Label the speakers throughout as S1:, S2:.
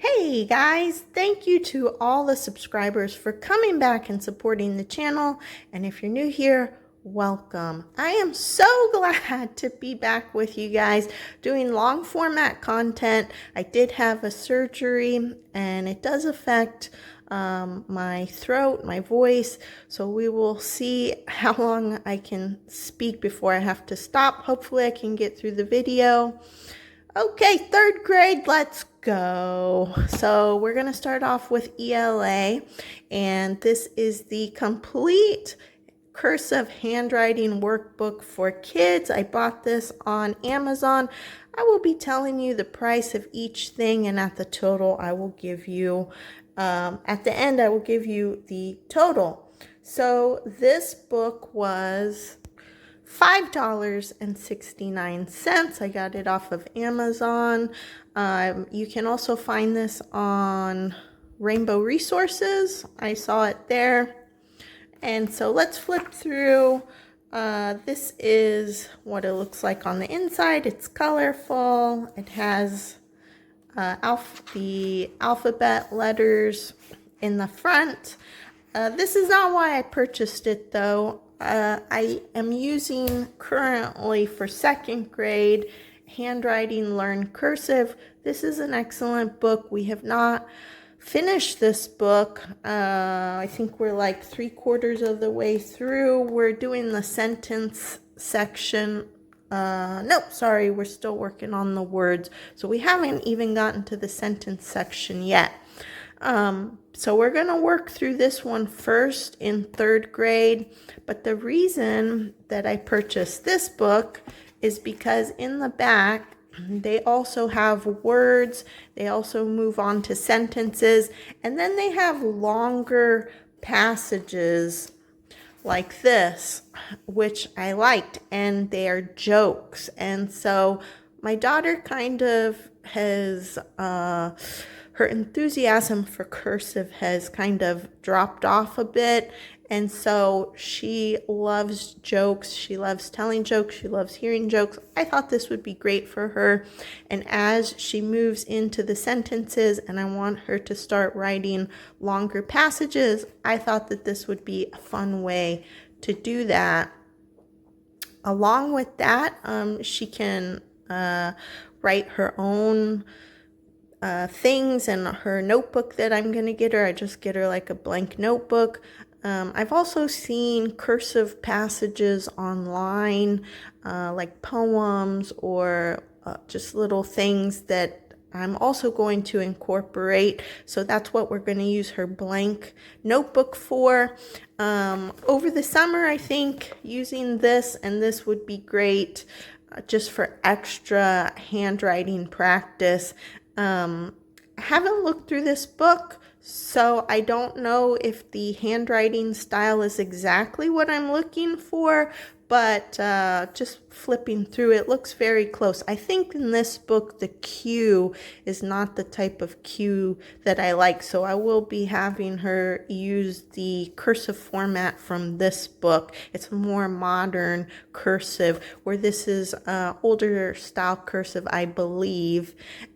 S1: Hey guys, thank you to all the subscribers for coming back and supporting the channel. And if you're new here, welcome. I am so glad to be back with you guys doing long format content. I did have a surgery and it does affect my throat, my voice. So we will see how long I can speak before I have to stop. Hopefully I can get through the video. Okay, third grade, let's go. So we're going to start off with ELA, and this is the complete cursive handwriting workbook for kids. I bought this on Amazon. I will be telling you the price of each thing, and at the total, I will give you, at the end, I will give you the total. So this book was $5.69. I got it off of Amazon. You can also find this on Rainbow Resources. I saw it there. And so let's flip through. This is what it looks like on the inside. It's colorful. It has the alphabet letters in the front. This is not why I purchased it though. I am using currently for second grade Handwriting Learn Cursive. This is an excellent book. We have not finished this book. I think we're like 3/4 of the way through. We're doing the sentence section. Nope, sorry, we're still working on the words. So we haven't even gotten to the sentence section yet. So we're going to work through this one first in third grade. But the reason that I purchased this book is because in the back, they also have words. They also move on to sentences. And then they have longer passages like this, which I liked. And they are jokes. And so my daughter kind of has... her enthusiasm for cursive has kind of dropped off a bit. And so she loves jokes. She loves telling jokes. She loves hearing jokes. I thought this would be great for her. And as she moves into the sentences and I want her to start writing longer passages, I thought that this would be a fun way to do that. Along with that, she can write her own things in her notebook that I'm going to get her. I just get her like a blank notebook. I've also seen cursive passages online, like poems or just little things that I'm also going to incorporate. So that's what we're going to use her blank notebook for. Over the summer, I think using this and this would be great just for extra handwriting practice. I haven't looked through this book, so I don't know if the handwriting style is exactly what I'm looking for, but just flipping through it looks very close. I think in this book the Q is not the type of Q that I like, so I will be having her use the cursive format from this book. It's more modern cursive, where this is older style cursive, I believe.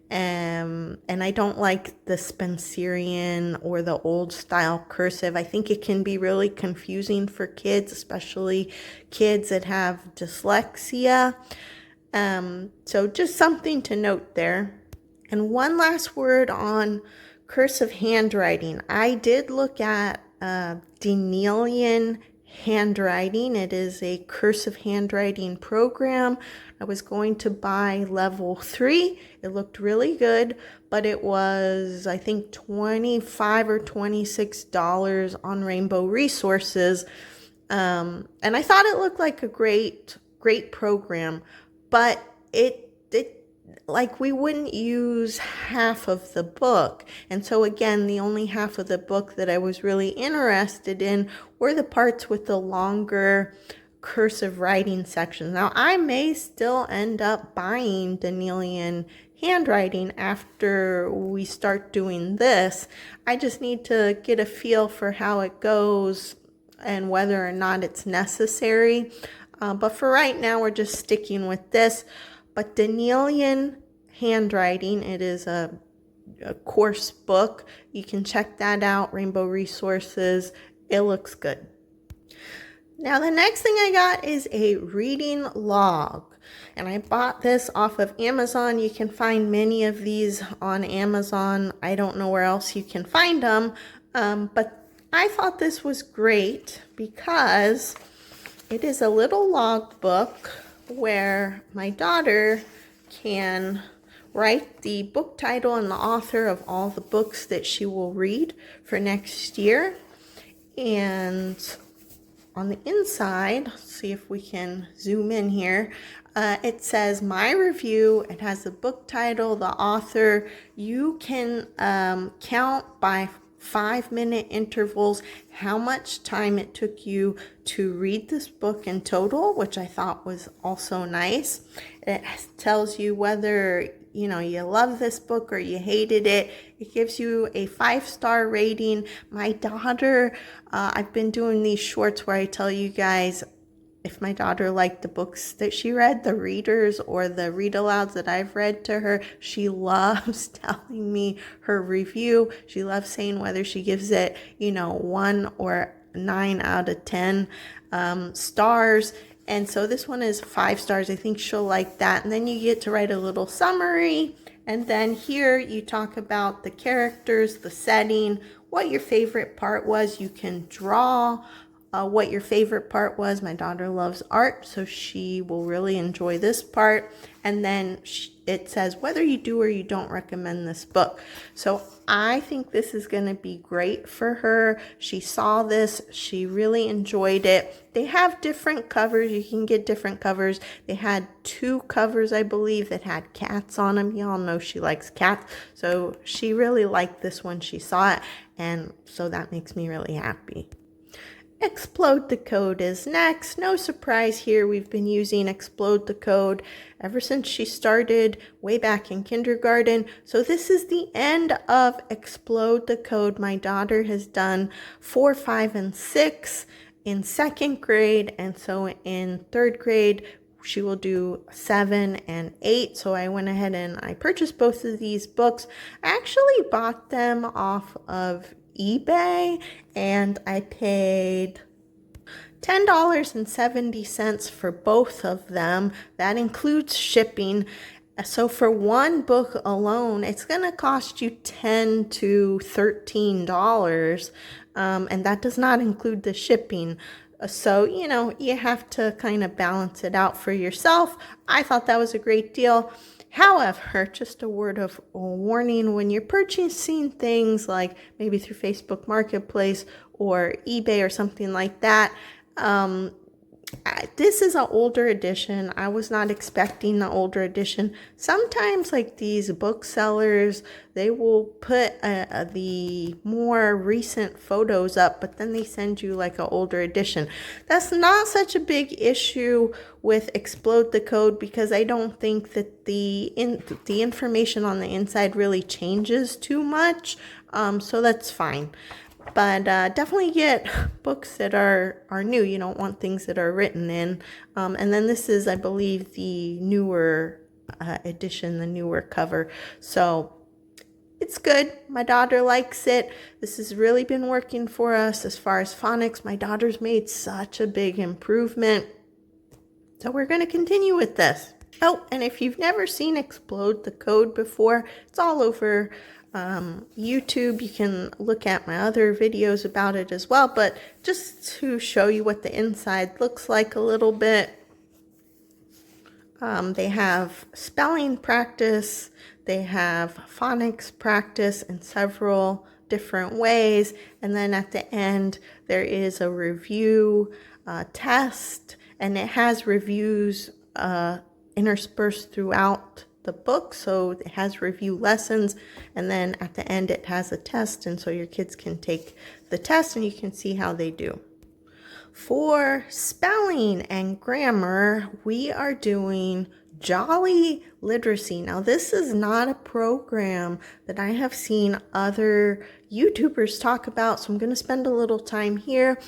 S1: And I don't like the Spencerian or the old style cursive. I think it can be really confusing for kids, especially kids that have dyslexia. So just something to note there. And one last word on cursive handwriting. I did look at Danielian handwriting. It is a cursive handwriting program. I was going to buy level 3. It looked really good, but it was, I think, $25 or $26 on Rainbow Resources. And I thought it looked like a great program, but it like we wouldn't use half of the book. And so again, the only half of the book that I was really interested in were the parts with the longer cursive writing sections. Now, I may still end up buying Danielian handwriting after we start doing this. I just need to get a feel for how it goes and whether or not it's necessary. But for right now, we're just sticking with this. But Danielian handwriting, it is a course book. You can check that out, Rainbow Resources. It looks good. Now the next thing I got is a reading log, and I bought this off of Amazon. You can find many of these on Amazon. I don't know where else you can find them, but I thought this was great because it is a little log book where my daughter can write the book title and the author of all the books that she will read for next year. And on the inside, let's see if we can zoom in here. It says my review. It has the book title, the author. You can count by 5-minute intervals how much time it took you to read this book in total, which I thought was also nice. It tells you whether you love this book or you hated it. It gives you a 5-star rating. My daughter, I've been doing these shorts where I tell you guys if my daughter liked the books that she read, the readers or the read-alouds that I've read to her. She loves telling me her review. She loves saying whether she gives it, 1 or 9 out of 10 stars. And so this one is 5 stars. I think she'll like that. And then you get to write a little summary. And then here you talk about the characters, the setting, what your favorite part was. You can draw what your favorite part was. My daughter loves art, so she will really enjoy this part. And then it says whether you do or you don't recommend this book. So I think this is going to be great for her. She saw this. She really enjoyed it. They have different covers. You can get different covers. They had 2 covers, I believe, that had cats on them. Y'all know she likes cats. So she really liked this when she saw it. And so that makes me really happy. Explode the Code is next. No surprise here. We've been using Explode the Code ever since she started way back in kindergarten. So this is the end of Explode the Code. My daughter has done 4, 5, and 6 in 2nd grade. And so in 3rd grade, she will do 7 and 8. So I went ahead and I purchased both of these books. I actually bought them off of eBay, and I paid $10.70 for both of them. That includes shipping. So for one book alone, it's going to cost you $10 to $13, and that does not include the shipping. So, you have to kind of balance it out for yourself. I thought that was a great deal. However, just a word of warning, when you're purchasing things like maybe through Facebook Marketplace or eBay or something like that, this is an older edition. I was not expecting the older edition. Sometimes like these booksellers, they will put the more recent photos up, but then they send you like an older edition. That's not such a big issue with Explode the Code because I don't think that the information on the inside really changes too much. So that's fine. But definitely get books that are new. You don't want things that are written in. And then this is, I believe, the newer edition, the newer cover. So it's good. My daughter likes it. This has really been working for us as far as phonics. My daughter's made such a big improvement. So we're going to continue with this. Oh, and if you've never seen Explode the Code before, it's all over YouTube. You can look at my other videos about it as well, but just to show you what the inside looks like a little bit, they have spelling practice, they have phonics practice in several different ways, and then at the end there is a review test, and it has reviews interspersed throughout the book. So it has review lessons, and then at the end it has a test, and so your kids can take the test and you can see how they do. For spelling and grammar, we are doing Jolly Literacy. Now this is not a program that I have seen other YouTubers talk about, so I'm going to spend a little time here.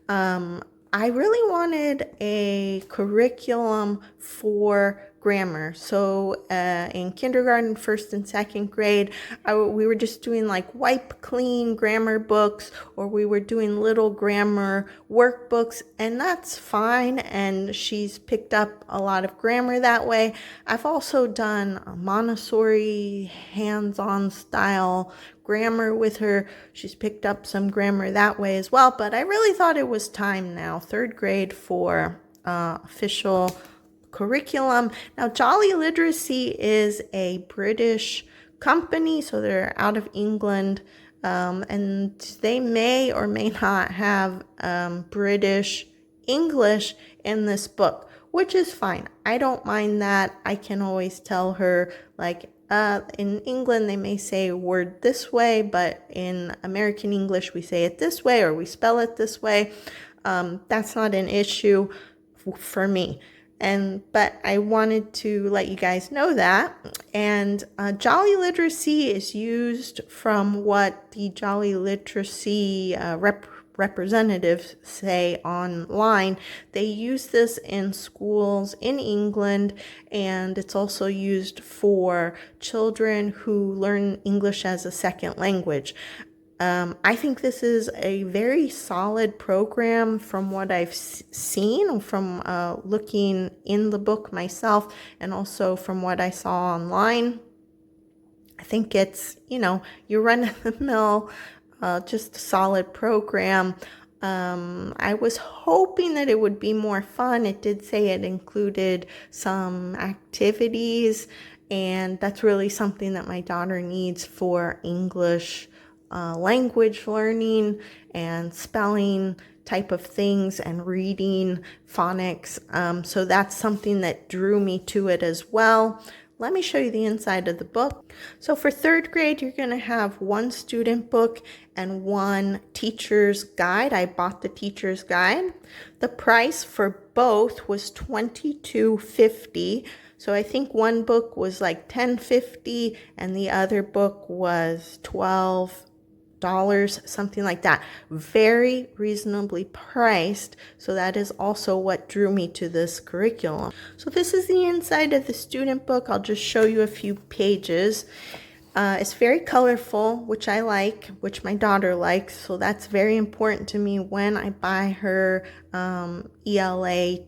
S1: I really wanted a curriculum for grammar. So in kindergarten, first and second grade, we were just doing like wipe clean grammar books, or we were doing little grammar workbooks, and that's fine. And she's picked up a lot of grammar that way. I've also done a Montessori hands-on style grammar with her. She's picked up some grammar that way as well, but I really thought it was time now, third grade, for official curriculum. Now, Jolly Literacy is a British company, so they're out of England, and they may or may not have British English in this book, which is fine. I don't mind that. I can always tell her, like, in England, they may say a word this way, but in American English, we say it this way, or we spell it this way. That's not an issue for me. But I wanted to let you guys know that. And Jolly Literacy is used from what the Jolly Literacy representatives say online. They use this in schools in England, and it's also used for children who learn English as a second language. I think this is a very solid program from what I've seen, from looking in the book myself, and also from what I saw online. I think it's, your run-of-the-mill, just a solid program. I was hoping that it would be more fun. It did say it included some activities, and that's really something that my daughter needs for English language learning and spelling type of things, and reading, phonics. So that's something that drew me to it as well. Let me show you the inside of the book. So for third grade, you're going to have one student book and one teacher's guide. I bought the teacher's guide. The price for both was $22.50. So I think one book was like $10.50 and the other book was $12, something like that. Very reasonably priced. So that is also what drew me to this curriculum. So this is the inside of the student book. I'll just show you a few pages. It's very colorful, which I like, which my daughter likes. So that's very important to me when I buy her ELA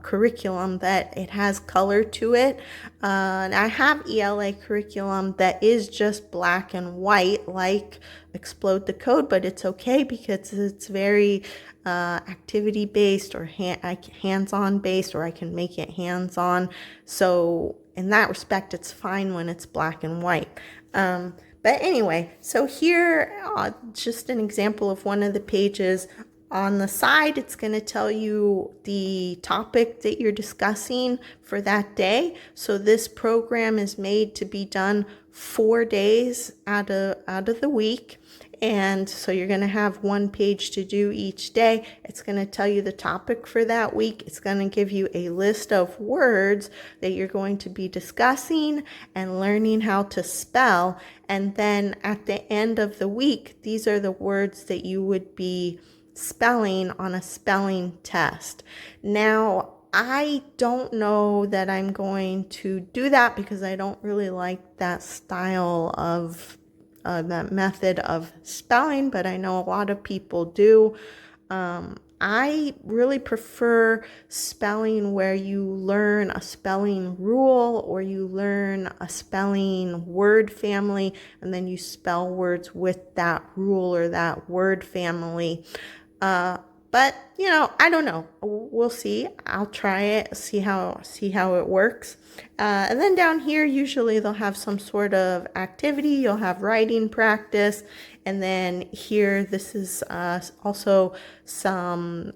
S1: curriculum, that it has color to it. And I have ELA curriculum that is just black and white, like Explode the Code, but it's okay because it's very activity based, or hands-on based, or I can make it hands-on. So in that respect, it's fine when it's black and white. But anyway, so here, just an example of one of the pages. On the side, it's going to tell you the topic that you're discussing for that day. So this program is made to be done 4 days out of the week. And so you're going to have one page to do each day. It's going to tell you the topic for that week. It's going to give you a list of words that you're going to be discussing and learning how to spell. And then at the end of the week, these are the words that you would be spelling on a spelling test. Now, I don't know that I'm going to do that because I don't really like that style of that method of spelling, but I know a lot of people do. I really prefer spelling where you learn a spelling rule, or you learn a spelling word family, and then you spell words with that rule or that word family. But I don't know. We'll see. I'll try it, see how it works. And then down here, usually they'll have some sort of activity. You'll have writing practice. And then here, this is also some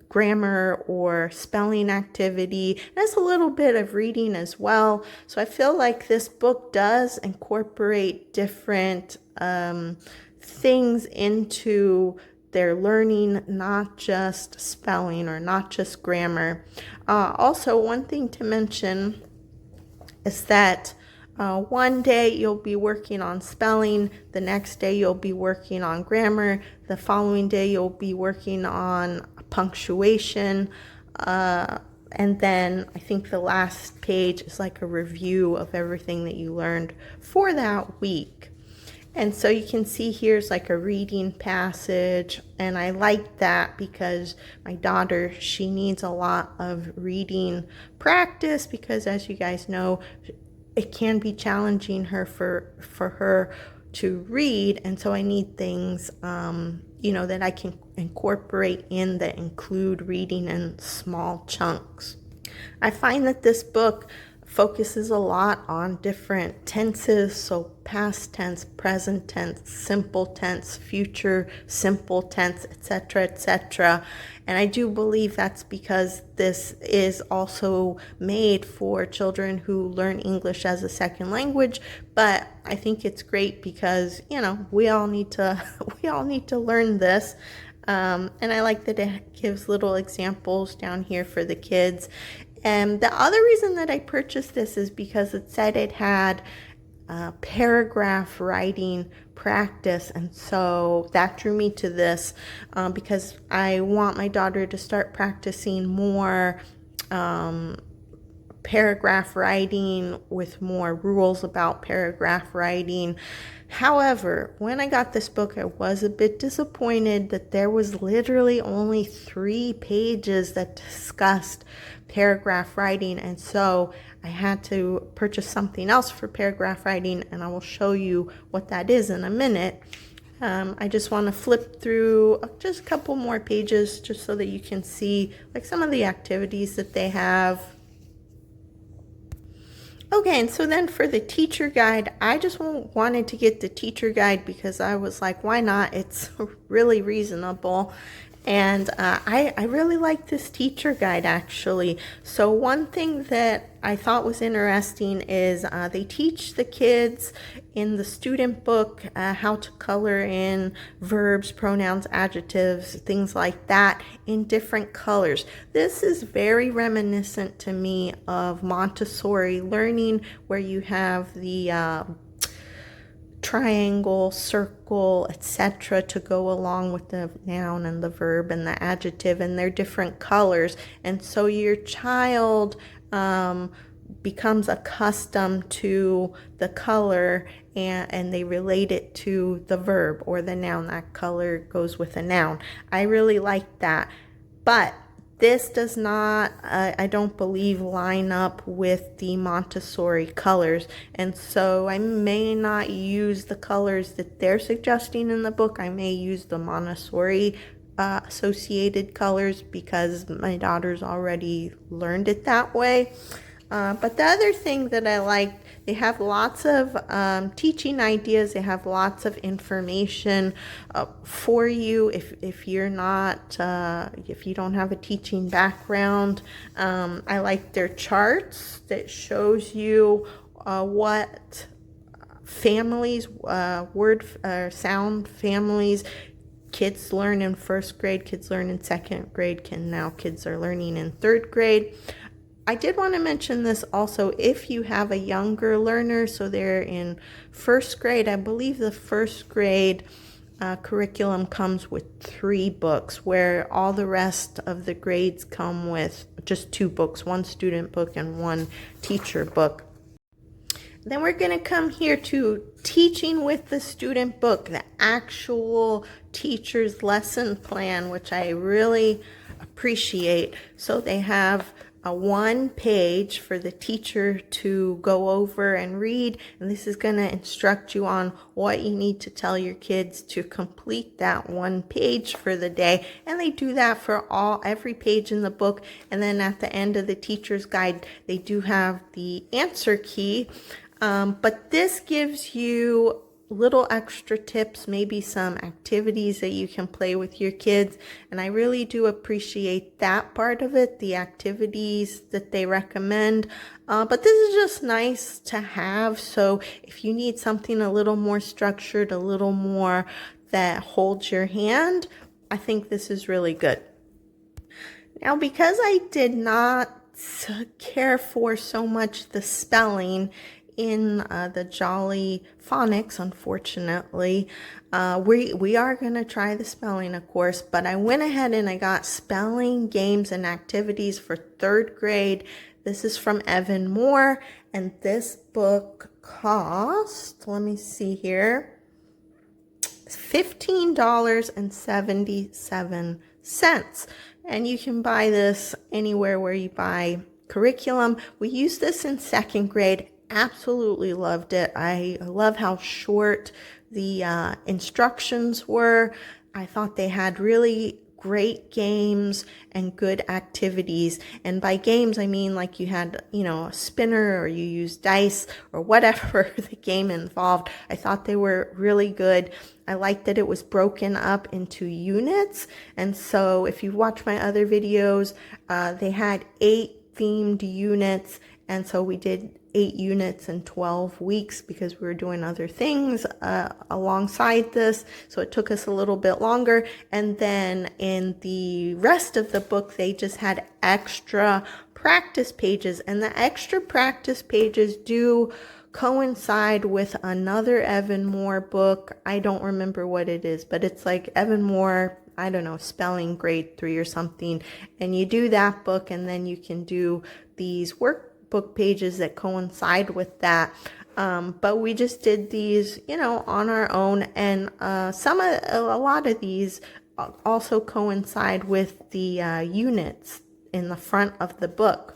S1: grammar or spelling activity. And it's a little bit of reading as well. So I feel like this book does incorporate different things into their learning, not just spelling or not just grammar. Also, one thing to mention is that one day you'll be working on spelling, the next day you'll be working on grammar, the following day you'll be working on punctuation. And then I think the last page is like a review of everything that you learned for that week. And so you can see here's like a reading passage, and I like that because my daughter, she needs a lot of reading practice because, as you guys know, it can be challenging for her to read, and so I need things that I can incorporate in that include reading in small chunks. I find that this book focuses a lot on different tenses, so past tense, present tense, simple tense, future simple tense, etc., etc. And I do believe that's because this is also made for children who learn English as a second language, but I think it's great because, we all need to we all need to learn this. And I like that it gives little examples down here for the kids. And the other reason that I purchased this is because it said it had paragraph writing practice, and so that drew me to this because I want my daughter to start practicing more paragraph writing with more rules about paragraph writing. However, when I got this book, I was a bit disappointed that there was literally only 3 pages that discussed paragraph writing, and so I had to purchase something else for paragraph writing, and I will show you what that is in a minute. I just want to flip through just a couple more pages just so that you can see like some of the activities that they have. Okay, and so then for the teacher guide, I just wanted to get the teacher guide because I was like, why not? It's really reasonable. And I really like this teacher guide, actually. So one thing that I thought was interesting is they teach the kids in the student book how to color in verbs, pronouns, adjectives, things like that in different colors. This is very reminiscent to me of Montessori learning, where you have the triangle, circle, etc. to go along with the noun and the verb and the adjective, and they're different colors. And so your child becomes accustomed to the color, and they relate it to the verb or the noun. That color goes with a noun. I really like that. But this does not, I don't believe, line up with the Montessori colors. And so I may not use the colors that they're suggesting in the book. I may use the Montessori associated colors because my daughter's already learned it that way. But the other thing that I like, they have lots of teaching ideas. They have lots of information for you if you're not, if you don't have a teaching background. I like their charts that shows you what families, sound families kids learn in first grade, kids learn in second grade, now kids are learning in third grade. I did want to mention this also if you have a younger learner, so they're in first grade. I believe the first grade curriculum comes with 3 books, where all the rest of the grades come with just 2 books, 1 student book and 1 teacher book. Then we're going to come here to teaching with the student book, the actual teacher's lesson plan, which I really appreciate. So they have a 1 page for the teacher to go over and read, and this is going to instruct you on what you need to tell your kids to complete that 1 page for the day. And they do that for every page in the book. And then at the end of the teacher's guide, they do have the answer key. But this gives you little extra tips, maybe some activities that you can play with your kids. And I really do appreciate that part of it, the activities that they recommend. But this is just nice to have. So if you need something a little more structured, a little more that holds your hand, I think this is really good. Now, because I did not care for so much the spelling in the Jolly Phonics, unfortunately. We are going to try the spelling, of course, but I went ahead and I got spelling, games, and activities for 3rd grade. This is from Evan Moore, and this book cost, let me see here, $15.77. And you can buy this anywhere where you buy curriculum. We used this in 2nd grade. Absolutely loved it. I love how short the instructions were. I thought they had really great games and good activities. And by games, I mean like you had, a spinner, or you used dice, or whatever the game involved. I thought they were really good. I liked that it was broken up into units. And so if you watch my other videos, they had 8 themed units. And so we did 8 units in 12 weeks because we were doing other things alongside this. So it took us a little bit longer. And then in the rest of the book, they just had extra practice pages. And the extra practice pages do coincide with another Evan Moore book. I don't remember what it is, but it's like Evan Moore, I don't know, spelling grade 3 or something. And you do that book, and then you can do these workbook pages that coincide with that. But we just did these, on our own. And a lot of these also coincide with the units in the front of the book.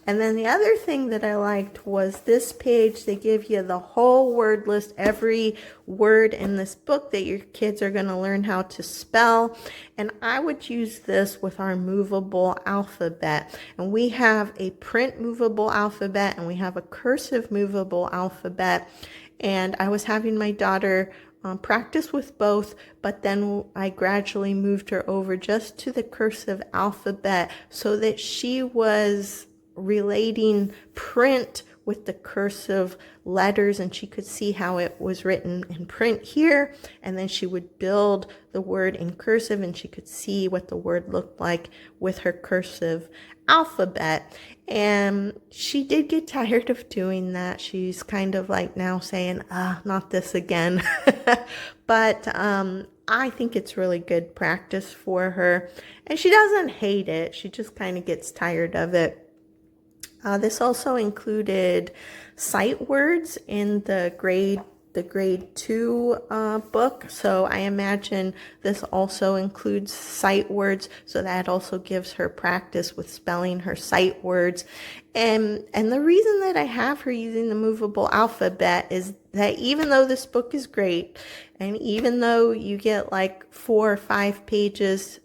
S1: And then the other thing that I liked was this page. They give you the whole word list, every word in this book that your kids are going to learn how to spell. And I would use this with our movable alphabet. And we have a print movable alphabet, and we have a cursive movable alphabet. And I was having my daughter practice with both, but then I gradually moved her over just to the cursive alphabet so that she was relating print with the cursive letters, and she could see how it was written in print here, and then she would build the word in cursive, and she could see what the word looked like with her cursive alphabet. And she did get tired of doing that. She's kind of like now saying, not this again. But I think it's really good practice for her, and she doesn't hate it. She just kind of gets tired of it. This also included sight words in the grade 2 book. So I imagine this also includes sight words. So that also gives her practice with spelling her sight words. And the reason that I have her using the movable alphabet is that even though this book is great, and even though you get like 4 or 5 pages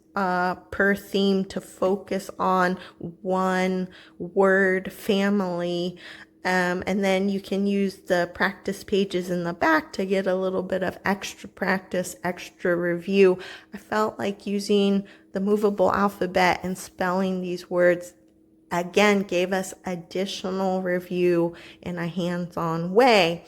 S1: per theme to focus on one word family, and then you can use the practice pages in the back to get a little bit of extra practice, extra review. I felt like using the movable alphabet and spelling these words again gave us additional review in a hands-on way.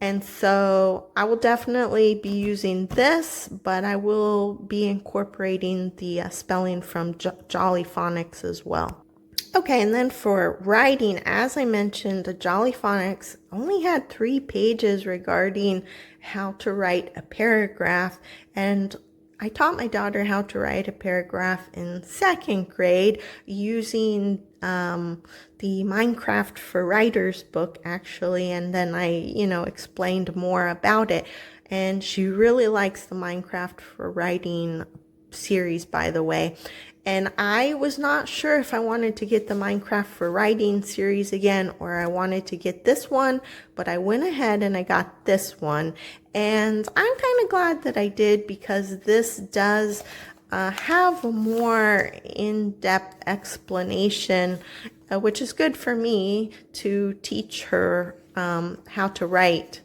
S1: And so I will definitely be using this, but I will be incorporating the spelling from Jolly Phonics as well. Okay, and then for writing, as I mentioned, the Jolly Phonics only had 3 pages regarding how to write a paragraph, and I taught my daughter how to write a paragraph in 2nd grade using the Minecraft for Writers book, actually, and then I, explained more about it. And she really likes the Minecraft for Writing series, by the way. And I was not sure if I wanted to get the Minecraft for Writing series again, or I wanted to get this one, but I went ahead and I got this one. And I'm kind of glad that I did, because this does have a more in-depth explanation, which is good for me to teach her how to write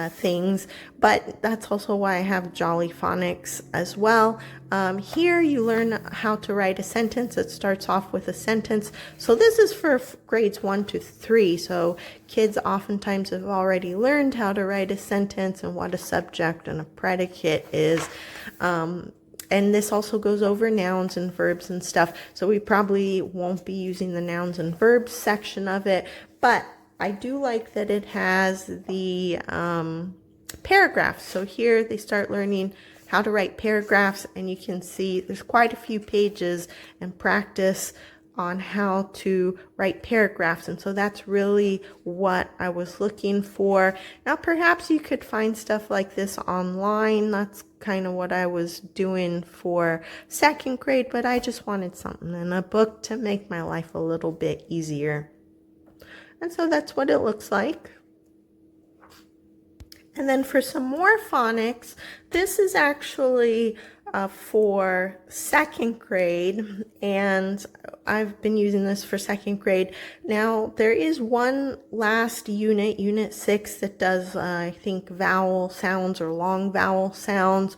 S1: things, but that's also why I have Jolly Phonics as well. Here you learn how to write a sentence. It starts off with a sentence. So this is for grades 1 to 3. So kids oftentimes have already learned how to write a sentence and what a subject and a predicate is. And this also goes over nouns and verbs and stuff. So we probably won't be using the nouns and verbs section of it, but I do like that it has the paragraphs. So here they start learning how to write paragraphs, and you can see there's quite a few pages and practice on how to write paragraphs. And so that's really what I was looking for. Now, perhaps you could find stuff like this online. That's kind of what I was doing for second grade, but I just wanted something in a book to make my life a little bit easier. And so that's what it looks like. And then for some more phonics, this is actually for second grade, and I've been using this for second grade. Now, there is one last unit, Unit 6, that does, I think, vowel sounds or long vowel sounds.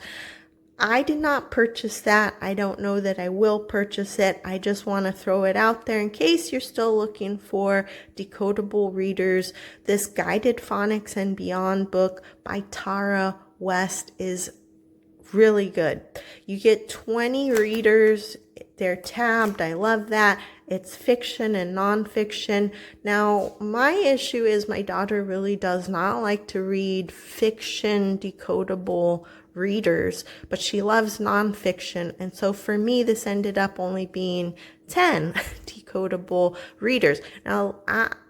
S1: I did not purchase that. I don't know that I will purchase it. I just want to throw it out there in case you're still looking for decodable readers. This Guided Phonics and Beyond book by Tara West is really good. You get 20 readers. They're tabbed. I love that. It's fiction and nonfiction. Now, my issue is my daughter really does not like to read fiction decodable readers, but she loves nonfiction. And so for me, this ended up only being 10 decodable readers. Now,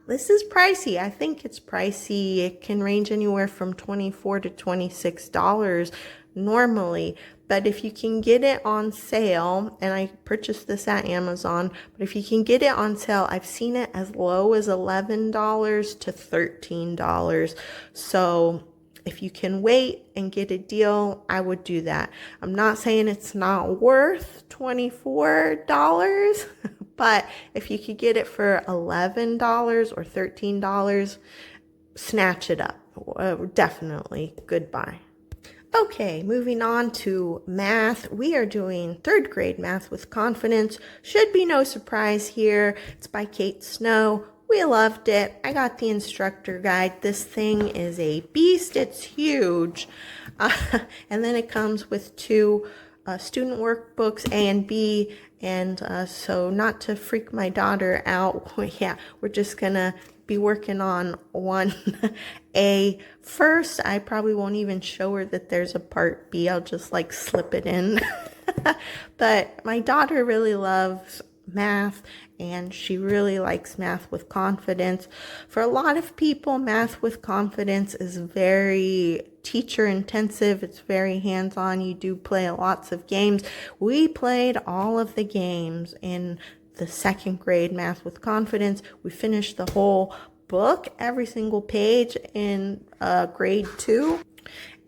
S1: this is pricey. I think it's pricey. It can range anywhere from $24 to $26 normally. But if you can get it on sale, and I purchased this at Amazon, but if you can get it on sale, I've seen it as low as $11 to $13. So if you can wait and get a deal, I would do that. I'm not saying it's not worth $24, but if you could get it for $11 or $13, snatch it up. Definitely good buy. Okay, moving on to math. We are doing third grade math with confidence. Should be no surprise here. It's by Kate Snow. We loved it. I got the instructor guide. This thing is a beast. It's huge. And then it comes with two student workbooks, A and B. And so not to freak my daughter out, yeah, we're just going to be working on one A first. I probably won't even show her that there's a part B. I'll just like slip it in. But my daughter really loves math, and she really likes math with confidence. For a lot of people, math with confidence is very teacher intensive. It's very hands-on. You do play lots of games. We played all of the games in the second grade math with confidence. We finished the whole book, every single page in grade 2.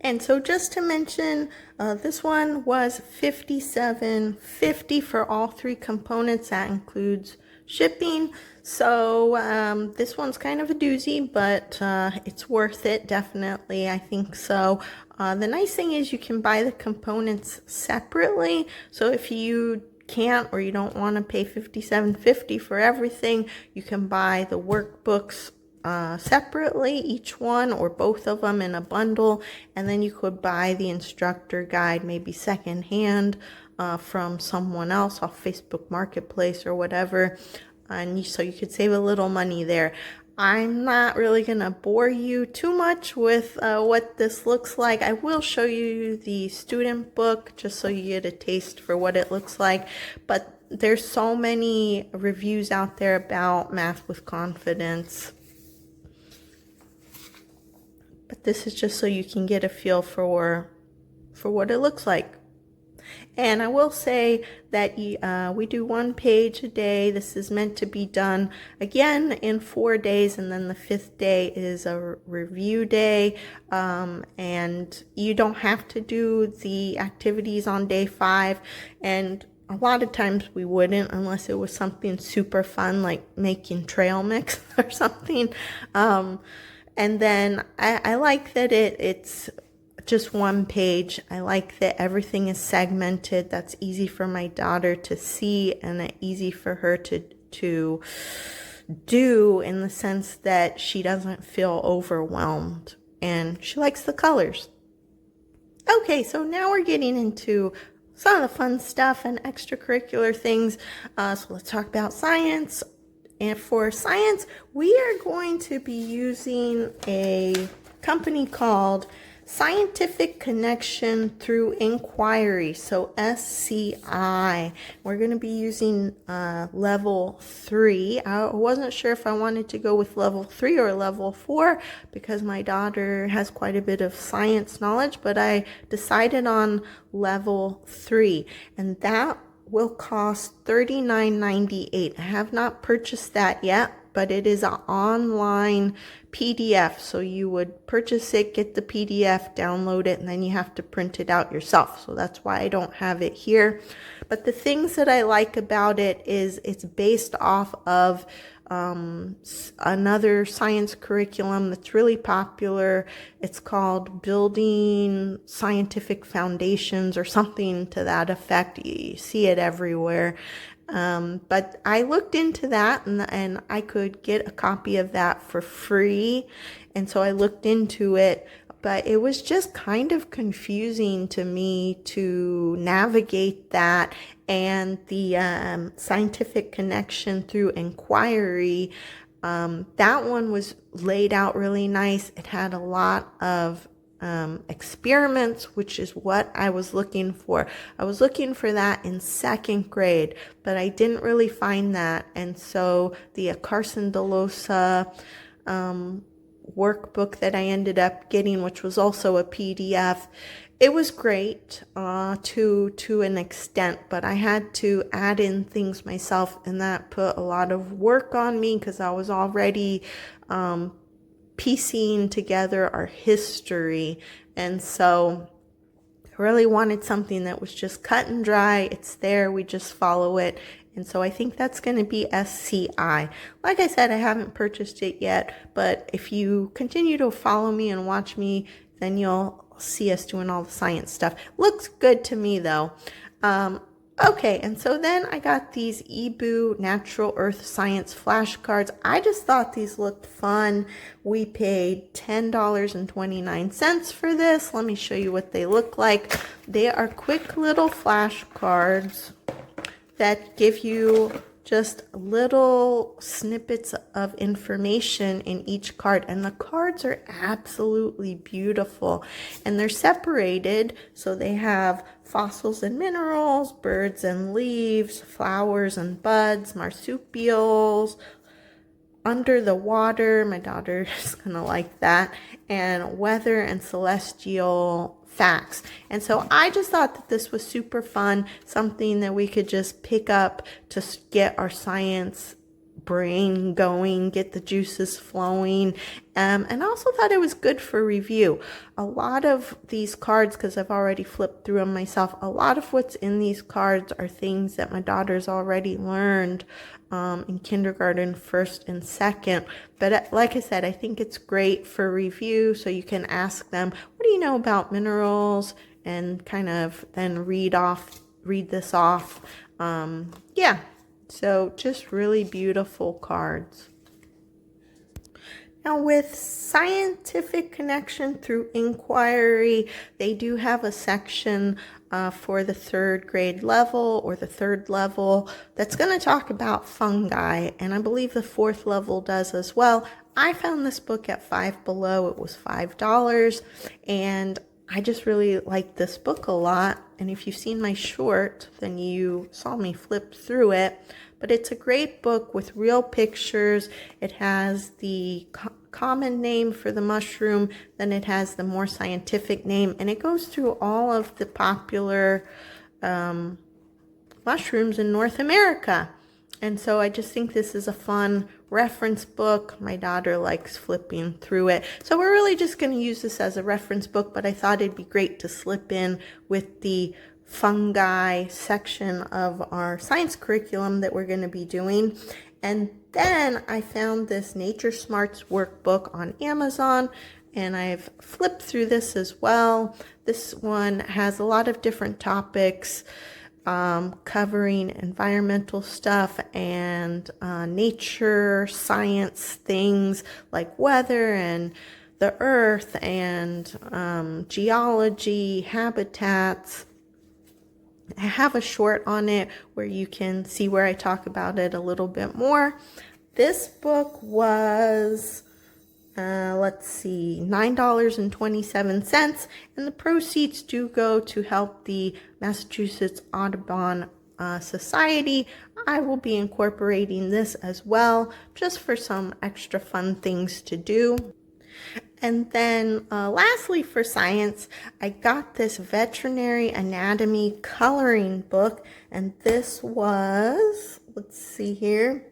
S1: And so just to mention, this one was $57.50 for all 3 components. That includes shipping. So this one's kind of a doozy, but it's worth it, definitely. I think so. The nice thing is you can buy the components separately. So if you can't or you don't want to pay $57.50 for everything, you can buy the workbooks separately, each one or both of them in a bundle, and then you could buy the instructor guide maybe secondhand from someone else off Facebook Marketplace or whatever, and so you could save a little money there. I'm not really going to bore you too much with what this looks like. I will show you the student book just so you get a taste for what it looks like, but there's so many reviews out there about math with confidence. But this is just so you can get a feel for what it looks like. And I will say that we do 1 page a day. This is meant to be done again in 4 days, and then the 5th day is a review day. And you don't have to do the activities on day 5. And a lot of times we wouldn't unless it was something super fun like making trail mix or something. And then I like that it's just 1 page. I like that everything is segmented. That's easy for my daughter to see and easy for her to do, in the sense that she doesn't feel overwhelmed, and she likes the colors. Okay, so now we're getting into some of the fun stuff and extracurricular things. So let's talk about science. And for science, we are going to be using a company called Scientific Connection Through Inquiry, so SCI. We're going to be using level 3. I wasn't sure if I wanted to go with level 3 or level 4 because my daughter has quite a bit of science knowledge, but I decided on level 3, and that will cost $39.98. I have not purchased that yet, but it is an online PDF. So you would purchase it, get the PDF, download it, and then you have to print it out yourself. So that's why I don't have it here. But the things that I like about it is it's based off of another science curriculum that's really popular. It's called Building Scientific Foundations or something to that effect. You see it everywhere. But I looked into that and I could get a copy of that for free. And so I looked into it, but it was just kind of confusing to me to navigate that, and the scientific connection through inquiry. That one was laid out really nice. It had a lot of experiments, which is what I was looking for. I was looking for that in second grade, but I didn't really find that. And so the Carson DeLosa workbook that I ended up getting, which was also a PDF, it was great to an extent, but I had to add in things myself, and that put a lot of work on me because I was already piecing together our history. And so I really wanted something that was just cut and dry. It's there, we just follow it. And so I think that's going to be SCI. Like I said, I haven't purchased it yet, but if you continue to follow me and watch me, then you'll see us doing all the science stuff. Looks good to me though. Okay, and so then I got these EBU Natural Earth Science flashcards. I just thought these looked fun. We paid $10.29 for this. Let me show you what they look like. They are quick little flashcards that give you just little snippets of information in each card, and the cards are absolutely beautiful, and they're separated, so they have fossils and minerals, birds and leaves, flowers and buds, marsupials, under the water, my daughter is gonna like that, and weather and celestial facts. And so I just thought that this was super fun, something that we could just pick up to get our science brain going, get the juices flowing. And I also thought it was good for review. A lot of these cards, because I've already flipped through them myself, a lot of what's in these cards are things that my daughter's already learned in kindergarten, first and second. But like I said, I think it's great for review, so you can ask them, what do you know about minerals? And kind of then read this off. Yeah, so just really beautiful cards. Now with Scientific Connection Through Inquiry, they do have a section for the third grade level or the third level that's going to talk about fungi, and I believe the fourth level does as well. I found this book at Five Below. It was $5, and I just really like this book a lot, and if you've seen my short, then you saw me flip through it. But it's a great book with real pictures. It has the common name for the mushroom, then it has the more scientific name, and it goes through all of the popular mushrooms in North America. And so I just think this is a fun reference book. My daughter likes flipping through it. So we're really just going to use this as a reference book, but I thought it'd be great to slip in with the fungi section of our science curriculum that we're going to be doing. And then I found this Nature Smarts workbook on Amazon, and I've flipped through this as well. This one has a lot of different topics covering environmental stuff and nature, science things like weather and the earth and geology, habitats. I have a short on it where you can see where I talk about it a little bit more. This book was, let's see, $9.27, and the proceeds do go to help the Massachusetts Audubon Society. I will be incorporating this as well, just for some extra fun things to do. And then lastly, for science, I got this veterinary anatomy coloring book, and this was, let's see here,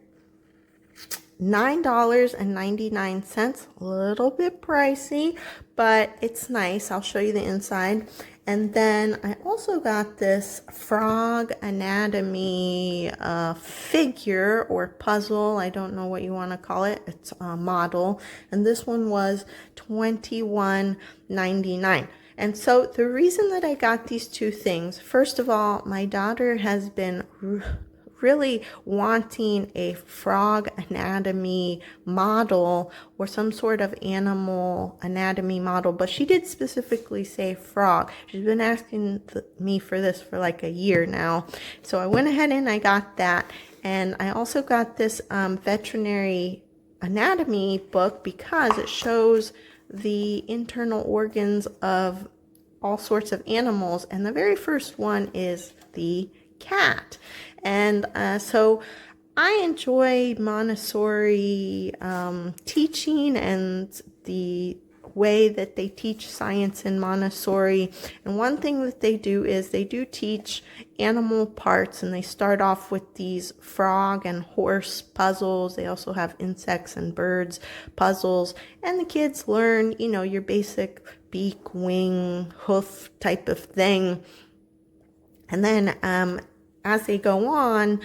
S1: $9.99, a little bit pricey, but it's nice. I'll show you the inside. And then I also got this frog anatomy figure or puzzle. I don't know what you want to call it. It's a model. And this one was $21.99. And so the reason that I got these two things, first of all, my daughter has been really wanting a frog anatomy model or some sort of animal anatomy model, but she did specifically say frog. She's been asking me for this for like a year now. So I went ahead and I got that. And I also got this veterinary anatomy book because it shows the internal organs of all sorts of animals. And the very first one is the cat. And so I enjoy Montessori teaching and the way that they teach science in Montessori. And one thing that they do is they do teach animal parts, and they start off with these frog and horse puzzles. They also have insects and birds puzzles, and the kids learn, you know, your basic beak, wing, hoof type of thing. And then as they go on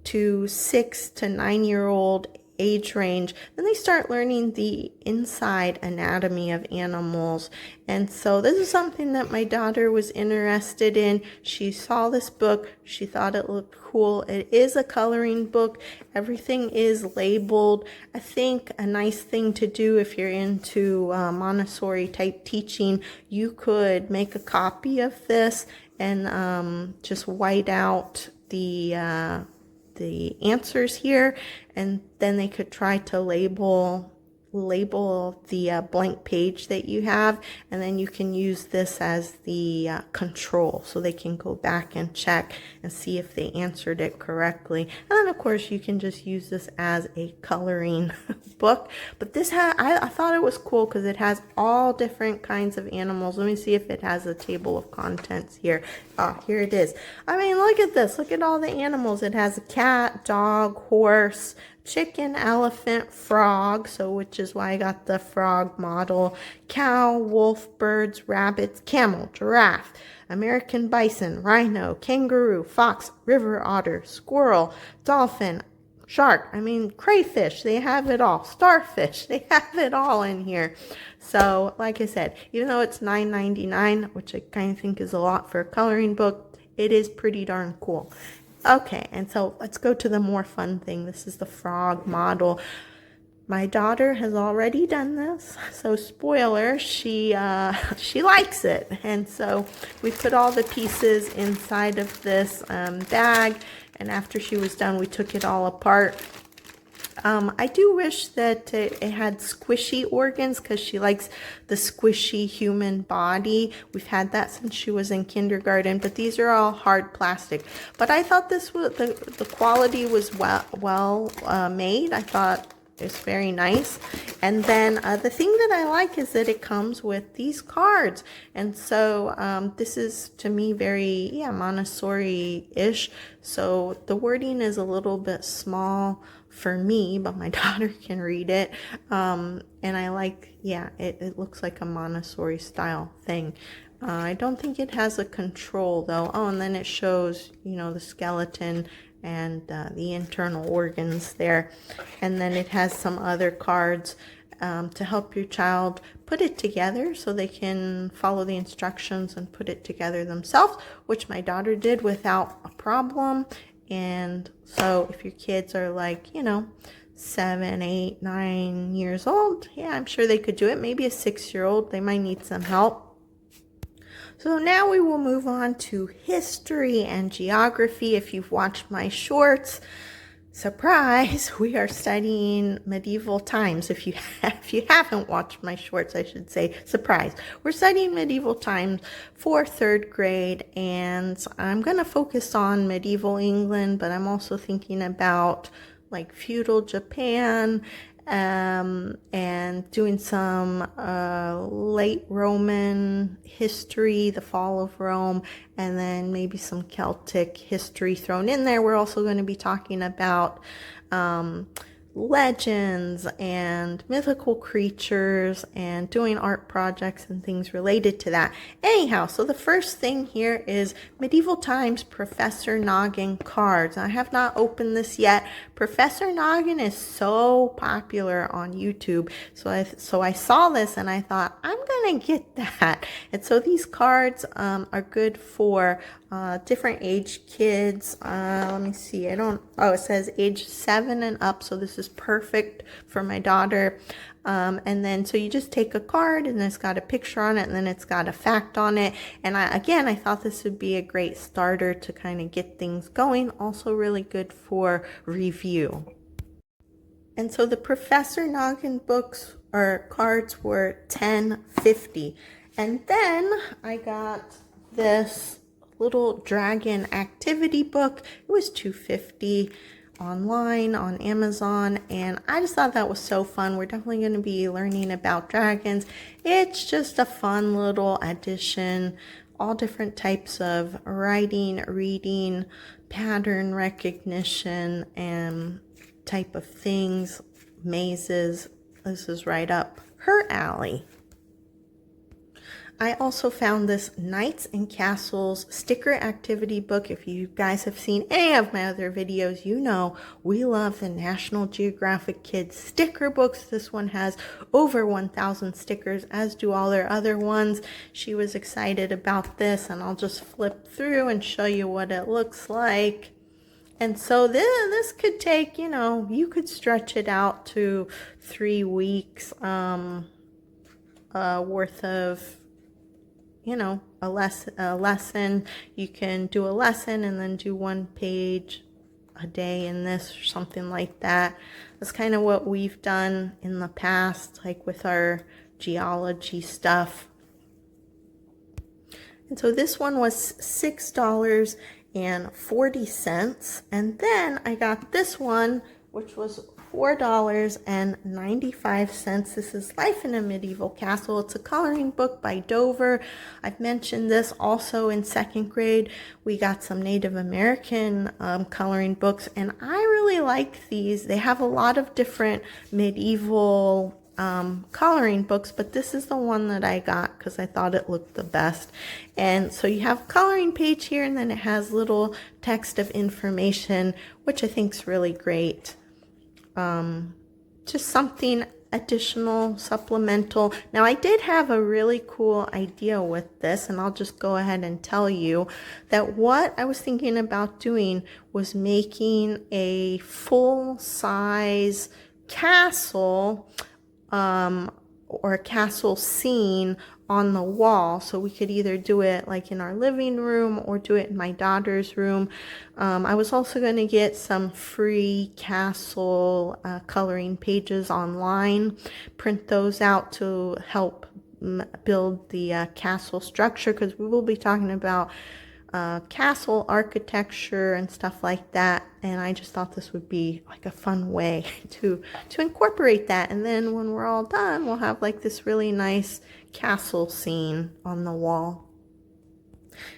S1: to 6 to 9-year-old age range, then they start learning the inside anatomy of animals. And so this is something that my daughter was interested in. She saw this book. She thought it looked cool. It is a coloring book. Everything is labeled. I think a nice thing to do if you're into Montessori type teaching, you could make a copy of this and just white out the answers here, and then they could try to label the blank page that you have, and then you can use this as the control, so they can go back and check and see if they answered it correctly. And then of course you can just use this as a coloring book. But this I thought it was cool because it has all different kinds of animals. Let me see if it has a table of contents here. Here it is. I mean, look at this. Look at all the animals. It has a cat, dog, horse, chicken, elephant, frog, so which is why I got the frog model, cow, wolf, birds, rabbits, camel, giraffe, American bison, rhino, kangaroo, fox, river otter, squirrel, dolphin, shark, I mean crayfish, they have it all, starfish, they have it all in here. So like I said, even though it's $9.99, which I kind of think is a lot for a coloring book, it is pretty darn cool. Okay, and so let's go to the more fun thing. This is the frog model. My daughter has already done this, so spoiler, she likes it. And so we put all the pieces inside of this bag, and after she was done, we took it all apart. I do wish that it had squishy organs because she likes the squishy human body. We've had that since she was in kindergarten, but these are all hard plastic. But I thought this was the quality was well made. I thought it's very nice. And then the thing that I like is that it comes with these cards. And so this is, to me, very, Montessori-ish. So the wording is a little bit small for me, but my daughter can read it. And I like, it looks like a Montessori style thing. I don't think it has a control though. Oh, and then it shows, the skeleton and the internal organs there. And then it has some other cards to help your child put it together so they can follow the instructions and put it together themselves, which my daughter did without a problem. And so if your kids are like, 7, 8, 9 years old, I'm sure they could do it. Maybe a 6-year-old, they might need some help. So now we will move on to history and geography. If you've watched my shorts, Surprise, we are studying medieval times. If you haven't watched my shorts, I should say, surprise. We're studying medieval times for third grade, and I'm going to focus on medieval England, but I'm also thinking about like feudal Japan, and doing some late Roman history, the fall of Rome, and then maybe some Celtic history thrown in there. We're also going to be talking about legends and mythical creatures and doing art projects and things related to that. Anyhow, so the first thing here is Medieval Times Professor Noggin cards. I have not opened this yet. Professor Noggin is so popular on YouTube. So I saw this and I thought, I'm going to get that. And so these cards are good for different age kids. Let me see. It says age 7 and up. So this is perfect for my daughter. And then, so you just take a card and it's got a picture on it and then it's got a fact on it. And I thought this would be a great starter to kind of get things going. Also really good for review. And so the Professor Noggin books or cards were $10.50. And then I got this little dragon activity book. It was $2.50 online on Amazon, and I just thought that was so fun. We're definitely going to be learning about dragons. It's just a fun little addition. All different types of writing, reading, pattern recognition, and type of things, mazes. This is right up her alley. I also found this Knights and Castles sticker activity book. If you guys have seen any of my other videos, you know we love the National Geographic Kids sticker books. This one has over 1,000 stickers, as do all their other ones. She was excited about this, and I'll just flip through and show you what it looks like. And so this could take, you could stretch it out to 3 weeks worth of a lesson. You can do a lesson and then do 1 page a day in this or something like that. That's kind of what we've done in the past, like with our geology stuff. And so this one was $6.40. And then I got this one, which was $4.95. This is Life in a Medieval Castle. It's a coloring book by Dover. I've mentioned this also in 2nd grade. We got some Native American coloring books, and I really like these. They have a lot of different medieval coloring books, but this is the one that I got because I thought it looked the best. And so you have a coloring page here, and then it has little text of information, which I think is really great. Just something additional, supplemental. Now I did have a really cool idea with this, and I'll just go ahead and tell you that what I was thinking about doing was making a full-size castle or a castle scene on the wall. So we could either do it like in our living room or do it in my daughter's room. I was also going to get some free castle coloring pages online, print those out to help build the castle structure, because we will be talking about castle architecture and stuff like that, and I just thought this would be like a fun way to incorporate that. And then when we're all done, we'll have like this really nice castle scene on the wall.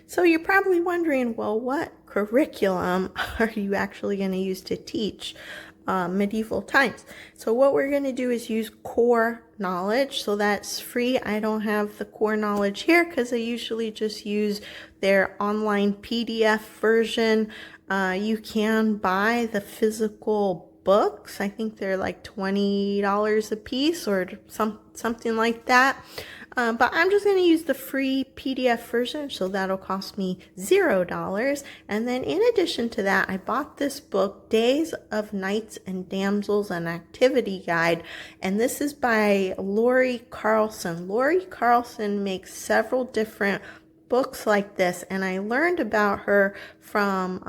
S1: So you're probably wondering, well, what curriculum are you actually going to use to teach medieval times? So what we're going to do is use core knowledge. So that's free. I don't have the core knowledge here because I usually just use their online PDF version. You can buy the physical books. I think they're like $20 a piece or something like that. But I'm just going to use the free PDF version, so that'll cost me $0. And then in addition to that, I bought this book, Days of Knights and Damsels, an activity guide. And this is by Lori Carlson. Lori Carlson makes several different books like this, and I learned about her from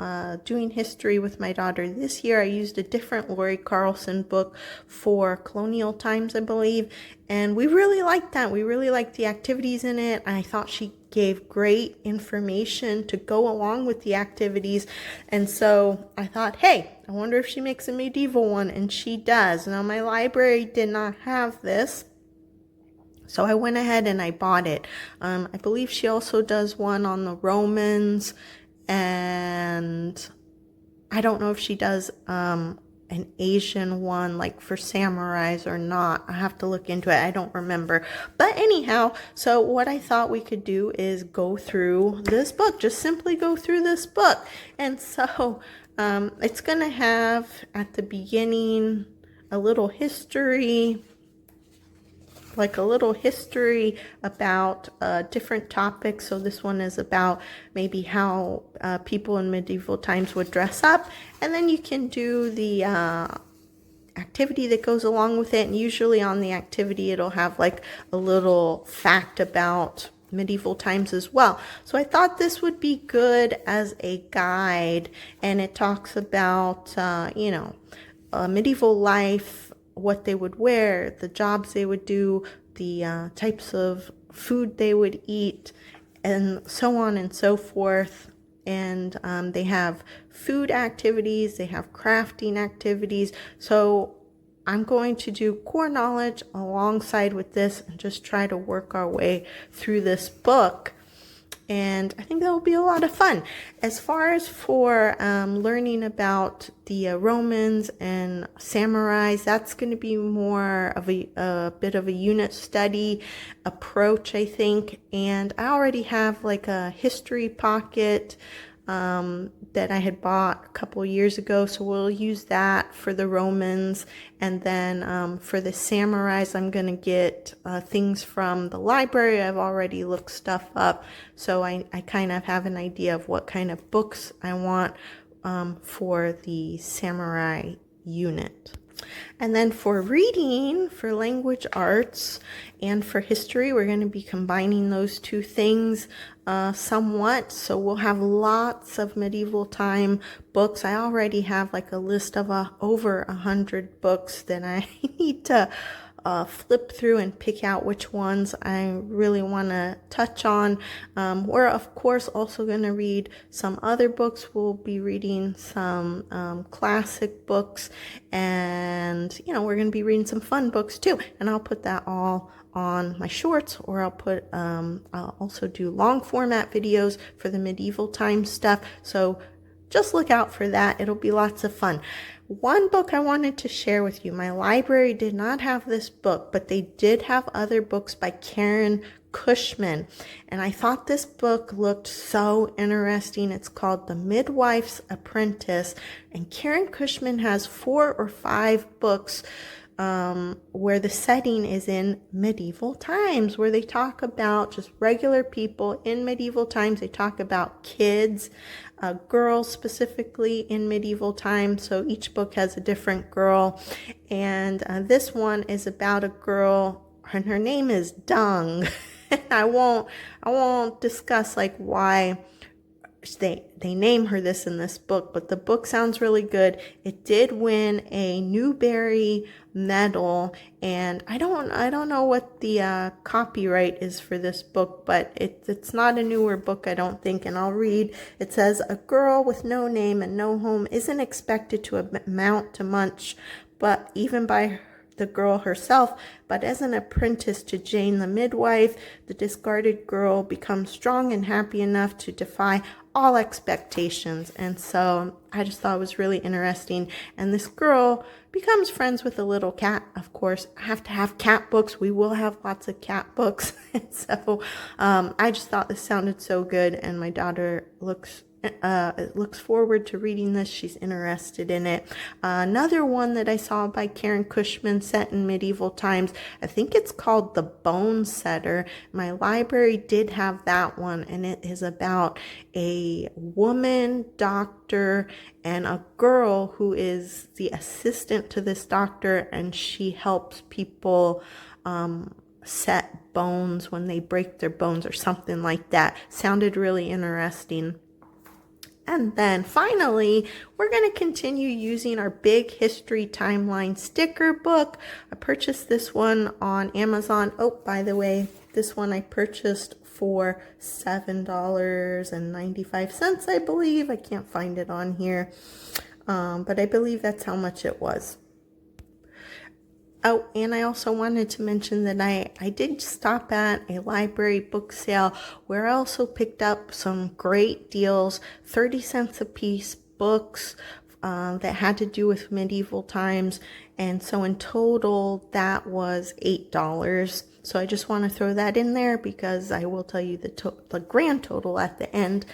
S1: doing history with my daughter this year. I used a different Lori Carlson book for colonial times, I believe, and we really liked that. We really liked the activities in it. I thought she gave great information to go along with the activities, and so I thought, hey, I wonder if she makes a medieval one, and she does. Now, my library did not have this, so I went ahead and I bought it. I believe she also does one on the Romans, and I don't know if she does an Asian one like for samurais or not. I have to look into it. I don't remember. But anyhow, so what I thought we could do is go through this book. Just simply go through this book. And so it's going to have at the beginning a little history, like a little history about different topics. So this one is about maybe how people in medieval times would dress up, and then you can do the activity that goes along with it, and usually on the activity it'll have like a little fact about medieval times as well. So I thought this would be good as a guide, and it talks about medieval life, what they would wear, the jobs they would do, the types of food they would eat, and so on and so forth. And they have food activities, they have crafting activities. So I'm going to do core knowledge alongside with this and just try to work our way through this book. And I think that will be a lot of fun. As far as for learning about the Romans and samurais, that's going to be more of a bit of a unit study approach, I think. And I already have like a history pocket that I had bought a couple years ago, so we'll use that for the Romans. And then for the samurais, I'm going to get things from the library. I've already looked stuff up, so I kind of have an idea of what kind of books I want for the samurai unit. And then for reading, for language arts, and for history, we're going to be combining those two things somewhat. So we'll have lots of medieval time books. I already have like a list of over 100 books that I need to flip through and pick out which ones I really want to touch on. We're of course also going to read some other books. We'll be reading some classic books, and we're going to be reading some fun books too. And I'll put that all on my shorts, or I'll also do long format videos for the medieval times stuff. So just look out for that. It'll be lots of fun. One book I wanted to share with you. My library did not have this book, but they did have other books by Karen Cushman. And I thought this book looked so interesting. It's called The Midwife's Apprentice. And Karen Cushman has 4 or 5 books where the setting is in medieval times, where they talk about just regular people in medieval times. They talk about kids, girls specifically in medieval times. So each book has a different girl. And this one is about a girl, and her name is Dung. I won't discuss like why they name her this in this book, but the book sounds really good. It did win a Newbery medal, and I don't know what the copyright is for this book, but it's not a newer book, I don't think. And I'll read. It says, a girl with no name and no home isn't expected to amount to much, but even by the girl herself, but as an apprentice to Jane the midwife, the discarded girl becomes strong and happy enough to defy all expectations. And so I just thought it was really interesting. And this girl becomes friends with a little cat. Of course, I have to have cat books. We will have lots of cat books. And so I just thought this sounded so good, and my daughter looks forward to reading this. She's interested in it. Another one that I saw by Karen Cushman, set in medieval times, I think it's called The Bone Setter. My library did have that one, and it is about a woman doctor and a girl who is the assistant to this doctor, and she helps people set bones when they break their bones or something like that. Sounded really interesting. And then finally, we're going to continue using our Big History Timeline sticker book. I purchased this one on Amazon. Oh, by the way, this one I purchased for $7.95, I believe. I can't find it on here, but I believe that's how much it was. Oh, and I also wanted to mention that I did stop at a library book sale where I also picked up some great deals, 30 cents a piece books that had to do with medieval times. And so in total, that was $8. So I just want to throw that in there because I will tell you the grand total at the end.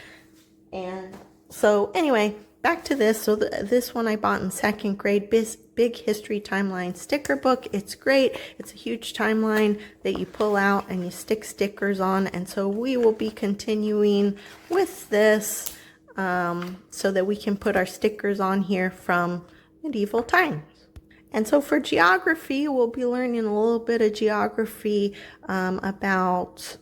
S1: And so anyway, back to this. So this one I bought in second grade, Big History Timeline sticker book. It's great. It's a huge timeline that you pull out and you stick stickers on. And so we will be continuing with this so that we can put our stickers on here from medieval times. And so for geography, we'll be learning a little bit of geography about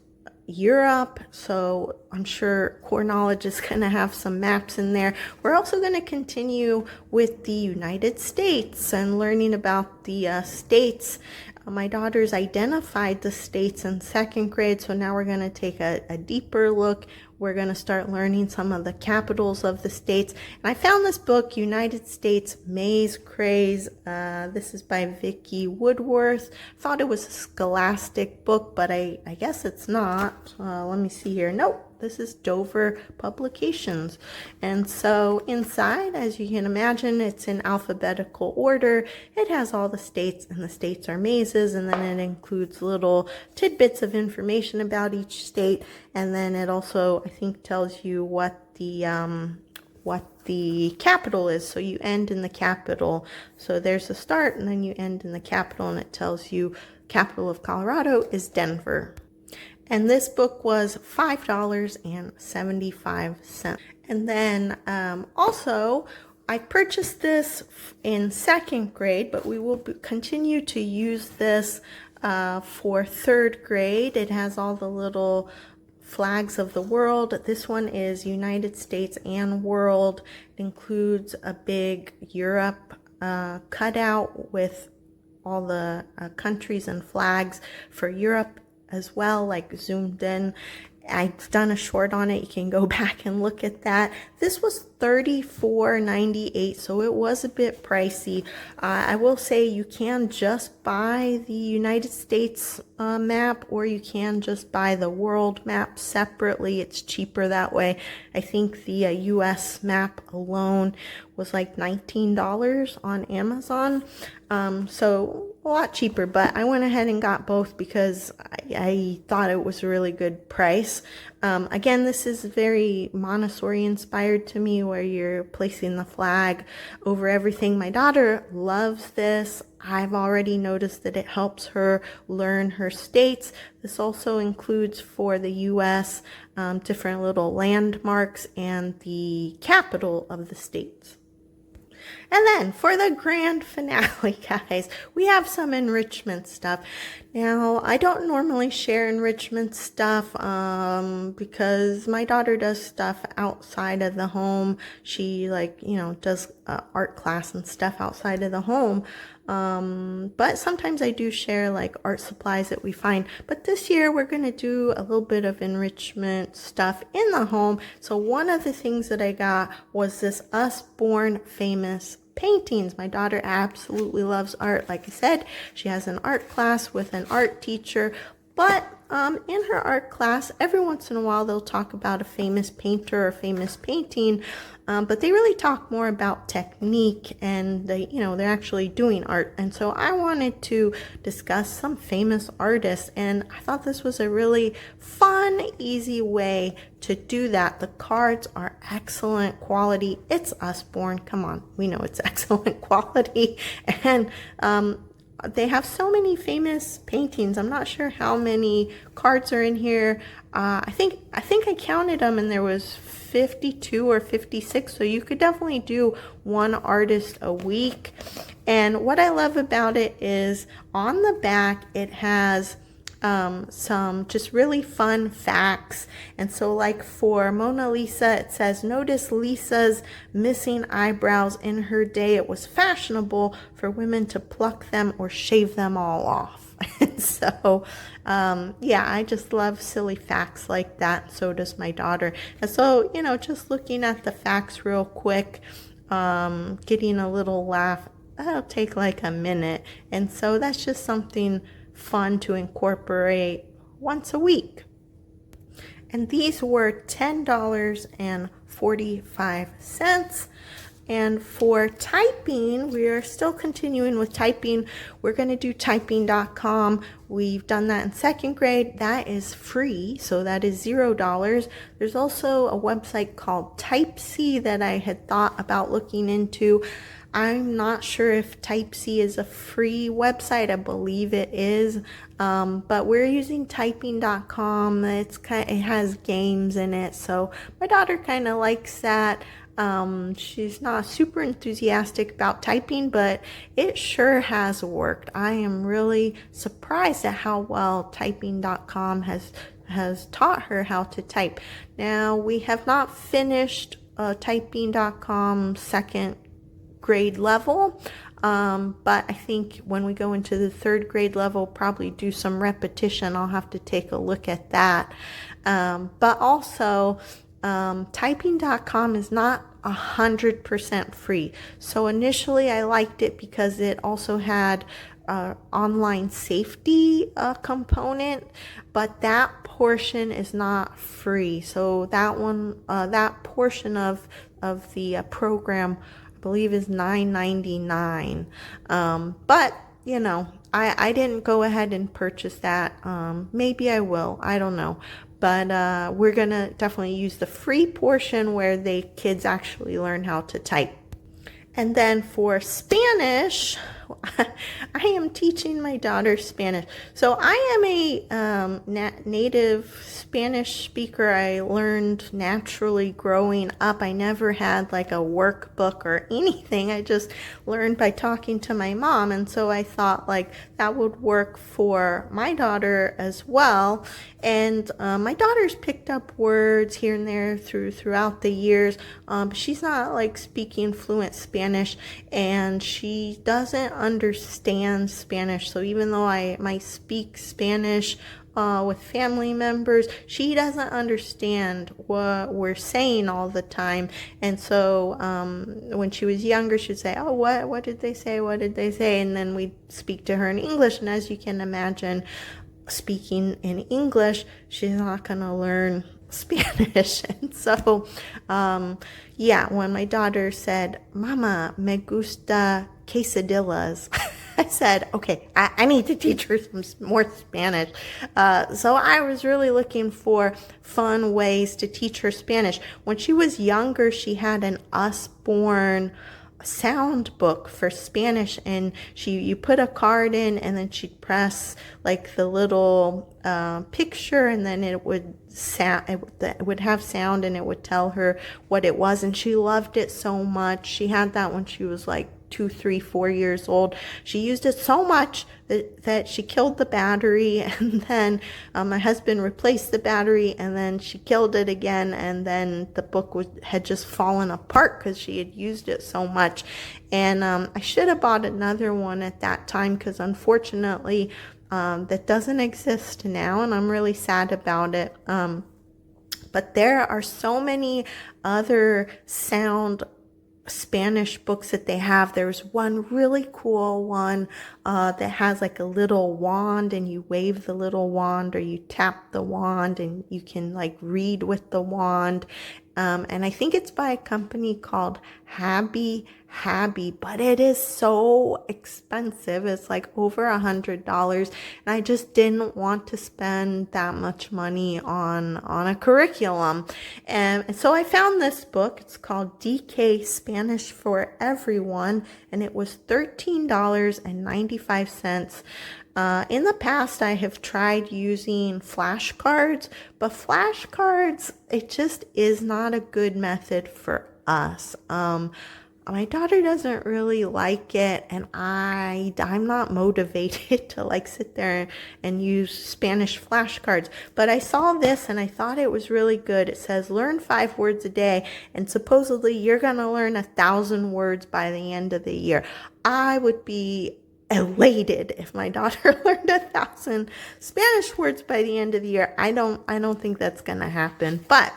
S1: Europe, so I'm sure core knowledge is going to have some maps in there. We're also going to continue with the United States and learning about the states. My daughters identified the states in second grade, so now we're going to take a deeper look. We're going to start learning some of the capitals of the states. And I found this book, United States Maze Craze. This is by Vicki Woodworth. Thought it was a scholastic book, but I guess it's not. Let me see here. Nope. This is Dover Publications. And so inside, as you can imagine, it's in alphabetical order. It has all the states, and the states are mazes, and then it includes little tidbits of information about each state. And then it also, I think, tells you what the capital is. So you end in the capital. So there's a start, and then you end in the capital, and it tells you capital of Colorado is Denver. And this book was $5.75. And then also, I purchased this in second grade, but we will continue to use this for third grade. It has all the little flags of the world. This one is United States and world. It includes a big Europe cutout with all the countries and flags for Europe as well, like zoomed in. I've done a short on it. You can go back and look at that. This was $34.98, so it was a bit pricey. I will say you can just buy the United States map, or you can just buy the world map separately. It's cheaper that way. I think the US map alone was like $19 on Amazon. So a lot cheaper, but I went ahead and got both because I thought it was a really good price. Again, this is very Montessori inspired to me, where you're placing the flag over everything. My daughter loves this. I've already noticed that it helps her learn her states. This also includes for the U.S. Different little landmarks and the capital of the states. And then for the grand finale, guys, we have some enrichment stuff. Now, I don't normally share enrichment stuff because my daughter does stuff outside of the home. She does art class and stuff outside of the home. But sometimes I do share like art supplies that we find. But this year we're going to do a little bit of enrichment stuff in the home. So one of the things that I got was this Us Born Famous paintings. My daughter absolutely loves art. Like I said, she has an art class with an art teacher, but in her art class, every once in a while they'll talk about a famous painter or famous painting, but they really talk more about technique, and they're actually doing art. And so I wanted to discuss some famous artists, and I thought this was a really fun, easy way to do that. The cards are excellent quality. It's Usborne. Come on, we know it's excellent quality, and they have so many famous paintings. I'm not sure how many cards are in here. I think I counted them, and there was 52 or 56. So you could definitely do one artist a week. And what I love about it is on the back it has some just really fun facts. And so like for Mona Lisa, it says, notice Lisa's missing eyebrows in her day. It was fashionable for women to pluck them or shave them all off. And so, yeah, I just love silly facts like that. So does my daughter. And so, just looking at the facts real quick, getting a little laugh, that'll take like a minute. And so that's just something fun to incorporate once a week. And these were $10.45. And for typing, we are still continuing with typing. We're going to do typing.com. We've done that in second grade. That is free, so that is $0. There's also a website called Typesy that I had thought about looking into. I'm not sure if Typesy is a free website. I believe it is, but we're using typing.com. It has games in it, so my daughter kind of likes that. She's not super enthusiastic about typing, but it sure has worked. I am really surprised at how well typing.com has taught her how to type. Now, we have not finished typing.com second grade level, but I think when we go into the third grade level, probably do some repetition. I'll have to take a look at that. But also, typing.com is not 100% free. So initially I liked it because it also had online safety component, but that portion is not free. So that one, that portion of the program, I believe, is $9.99. But I didn't go ahead and purchase that. Maybe I will. I don't know. But we're going to definitely use the free portion where the kids actually learn how to type. And then for Spanish, I am teaching my daughter Spanish. So I am a native Spanish speaker. I learned naturally growing up. I never had like a workbook or anything. I just learned by talking to my mom. And so I thought like that would work for my daughter as well. And my daughter's picked up words here and there throughout the years. She's not like speaking fluent Spanish, and she doesn't understand Spanish. So even though I might speak Spanish with family members, she doesn't understand what we're saying all the time. And so when she was younger, she'd say, oh, what did they say? What did they say? And then we'd speak to her in English. And as you can imagine, speaking in English, she's not going to learn Spanish. And so, yeah, when my daughter said, Mama, me gusta quesadillas, I said, okay, I need to teach her some more Spanish. So I was really looking for fun ways to teach her Spanish. When she was younger, she had an Usborne sound book for Spanish, and you put a card in, and then she'd press like the little picture, and then it would sound, it would have sound, and it would tell her what it was. And she loved it so much. She had that when she was like 2, 3, 4 years old. She used it so much that she killed the battery, and then my husband replaced the battery, and then she killed it again, and then the book had just fallen apart because she had used it so much. And I should have bought another one at that time, because unfortunately that doesn't exist now, and I'm really sad about it. But there are so many other sound Spanish books that they have. There's one really cool one that has like a little wand, and you wave the little wand, or you tap the wand, and you can like read with the wand. And I think it's by a company called Happy, but it is so expensive. It's like over $100, and I just didn't want to spend that much money on a curriculum. And so I found this book. It's called DK Spanish for Everyone, and it was $13.95. In the past, I have tried using flashcards, but flashcards, it just is not a good method for us. my daughter doesn't really like it, and I'm not motivated to like sit there and use Spanish flashcards. But I saw this and I thought it was really good. It says learn 5 words a day, and supposedly you're gonna learn 1,000 words by the end of the year. I would be elated if my daughter learned 1,000 Spanish words by the end of the year. I don't think that's gonna happen, but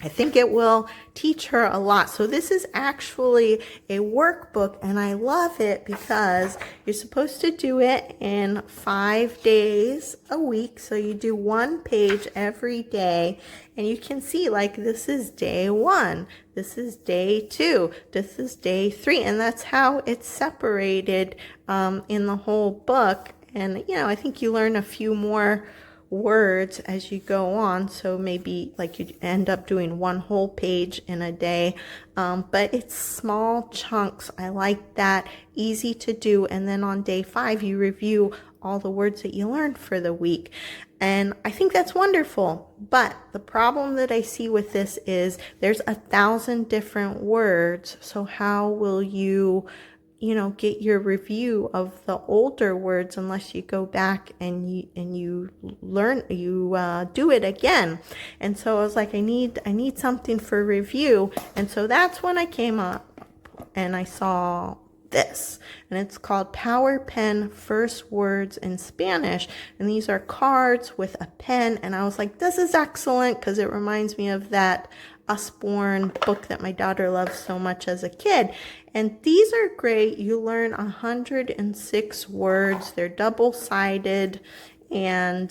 S1: I think it will teach her a lot. So this is actually a workbook, and I love it because you're supposed to do it in 5 days a week. So you do 1 page every day, and you can see like this is day 1, this is day 2, this is day 3, and that's how it's separated in the whole book. And I think you learn a few more words as you go on, so maybe like you end up doing 1 whole page in a day, but it's small chunks. I like that, easy to do. And then on day 5 you review all the words that you learned for the week, and I think that's wonderful. But the problem that I see with this is there's 1,000 different words, so how will you get your review of the older words unless you go back and you do it again? And so I was like, I need something for review. And so that's when I came up and I saw this, and it's called Power Pen First Words in Spanish, and these are cards with a pen. And I was like, this is excellent because it reminds me of that Usborne book that my daughter loved so much as a kid. And these are great. You learn 106 words. They're double-sided, and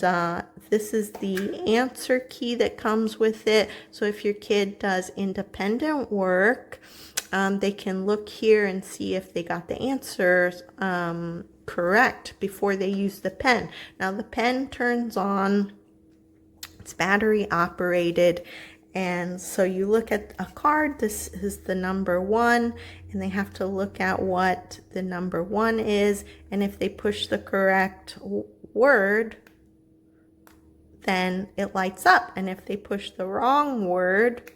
S1: this is the answer key that comes with it. So if your kid does independent work, they can look here and see if they got the answers correct before they use the pen. Now the pen turns on, it's battery operated, and so you look at a card. This is the number 1, and they have to look at what the number 1 is, and if they push the correct word, then it lights up, and if they push the wrong word,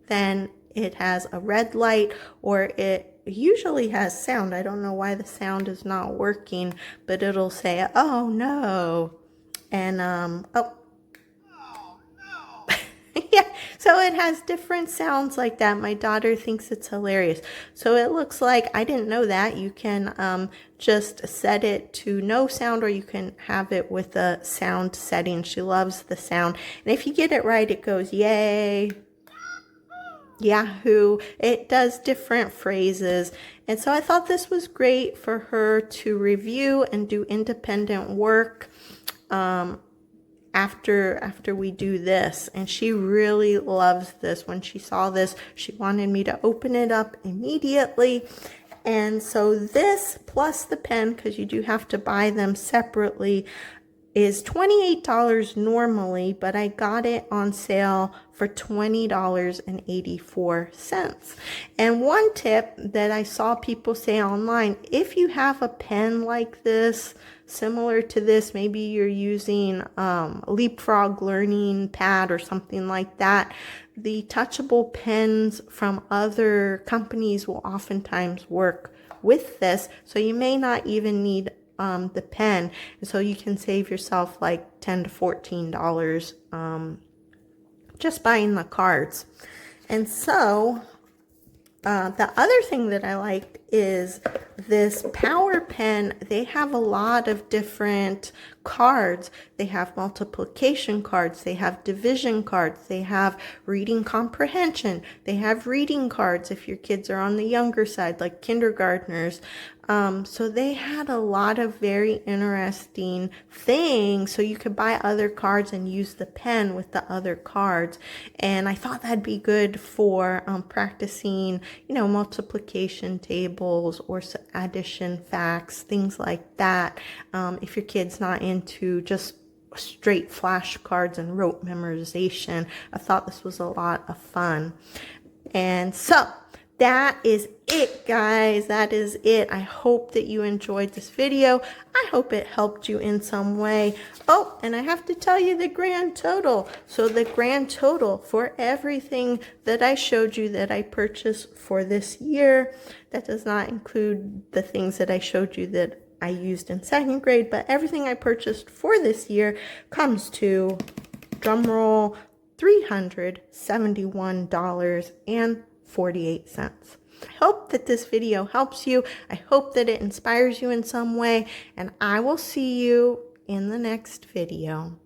S1: then it has a red light, or it usually has sound. I don't know why the sound is not working, but it'll say, oh no, and oh. Yeah, so it has different sounds like that. My daughter thinks it's hilarious. So it looks like, I didn't know that, you can just set it to no sound, or you can have it with a sound setting. She loves the sound. And if you get it right, it goes, yay, Yahoo. It does different phrases. And so I thought this was great for her to review and do independent work after we do this. And she really loves this. When she saw this, she wanted me to open it up immediately. And so this plus the pen, because you do have to buy them separately, is $28 normally, but I got it on sale for $20.84. And one tip that I saw people say online, if you have a pen like this, similar to this, maybe you're using Leapfrog Learning Pad or something like that, the touchable pens from other companies will oftentimes work with this, so you may not even need the pen, and so you can save yourself like $10 to $14 just buying the cards. And so the other thing that I liked is this Power Pen. They have a lot of different cards. They have multiplication cards, they have division cards, they have reading comprehension, they have reading cards if your kids are on the younger side, like kindergartners. So they had a lot of very interesting things. So you could buy other cards and use the pen with the other cards. And I thought that'd be good for practicing, multiplication tables or addition facts, things like that. If your kid's not into just straight flashcards and rote memorization, I thought this was a lot of fun. And so that is it, guys. That is it. I hope that you enjoyed this video. I hope it helped you in some way. Oh, and I have to tell you the grand total. So the grand total for everything that I showed you that I purchased for this year, that does not include the things that I showed you that I used in second grade, but everything I purchased for this year comes to, drum roll, $371.48. I hope that this video helps you. I hope that it inspires you in some way, and I will see you in the next video.